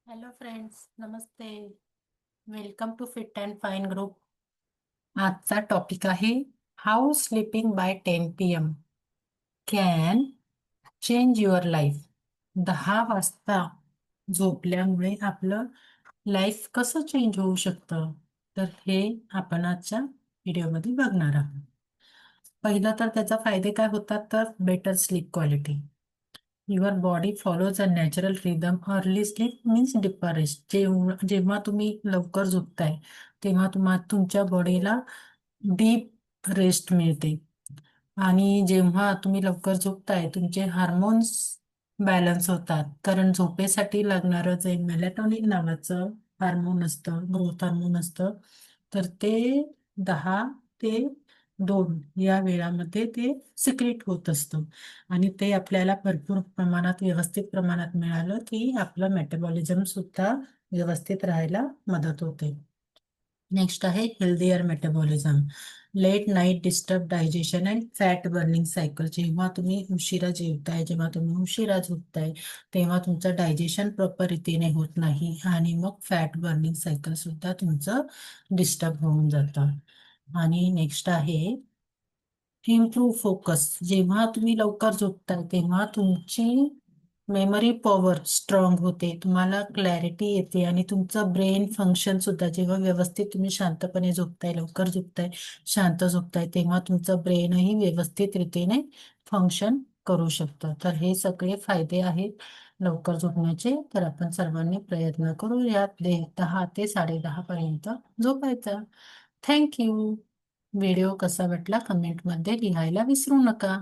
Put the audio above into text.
Hello friends, नमस्ते. Welcome to fit and fine group. आजचा topic आहे how sleeping by 10 PM can change your life. 10 वाजता झोपल्यामुळे आपलं life कसं चेंज होऊ शकतं, तर हे आपण आजच्या व्हिडिओमध्ये बघणार आहोत. पहिलं तर त्याचा फायदे काय होतात, तर better sleep quality. Your body follows a natural rhythm. Early sleep means deeper rest. जेव्हा तुम्ही लवकर झोपताय तेव्हा तुमच्या बॉडीला डीप रेस्ट मिळते. आणि जेव्हा तुम्ही लवकर झोपताय तुमचे हार्मोन्स बॅलन्स होतात, कारण झोपेसाठी लागणारं जे मेलॅटोनिन नावाचं हार्मोन असतं, ग्रोथ हार्मोन असतं, तर ते 10 ते 2 या वेळामध्ये ते सिक्रेट होत असतं. आणि ते आपल्याला भरपूर प्रमाणात, व्यवस्थित प्रमाणात मिळालं की आपलं मेटाबॉलिझम सुद्धा व्यवस्थित राहायला मदत होते. नेक्स्ट आहे healthier metabolism. Late night disturb digestion and fat burning cycle. जेव्हा तुम्ही उशिरा जेवताय, जेव्हा तुम्ही उशिरा झोपताय, तेव्हा तुमचं डायजेशन प्रॉपर रीतीने होत नाही आणि मग फॅट बर्निंग सायकल सुद्धा तुमचं डिस्टर्ब होऊन जातं. आणि नेक्स्ट आहे इम्प्रूव्ह फोकस. जेव्हा तुम्ही लवकर झोपता तेव्हा तुमची मेमरी पॉवर स्ट्रॉंग होते, तुम्हाला क्लॅरिटी येते आणि तुमचं ब्रेन फंक्शन सुद्धा, जेव्हा व्यवस्थित तुम्ही शांतपणे झोपताय, लवकर झोपताय, शांत झोपताय, तेव्हा तुमचं ब्रेनही व्यवस्थित रीतीने फंक्शन करू शकतं. तर हे सगळे फायदे आहेत लवकर झोपण्याचे. तर आपण सर्वांनी प्रयत्न करू यात 10 ते 10:30 पर्यंत झोपायचा. थँक्यू. व्हिडिओ कसा वाटला कमेंटमध्ये लिहायला विसरू नका.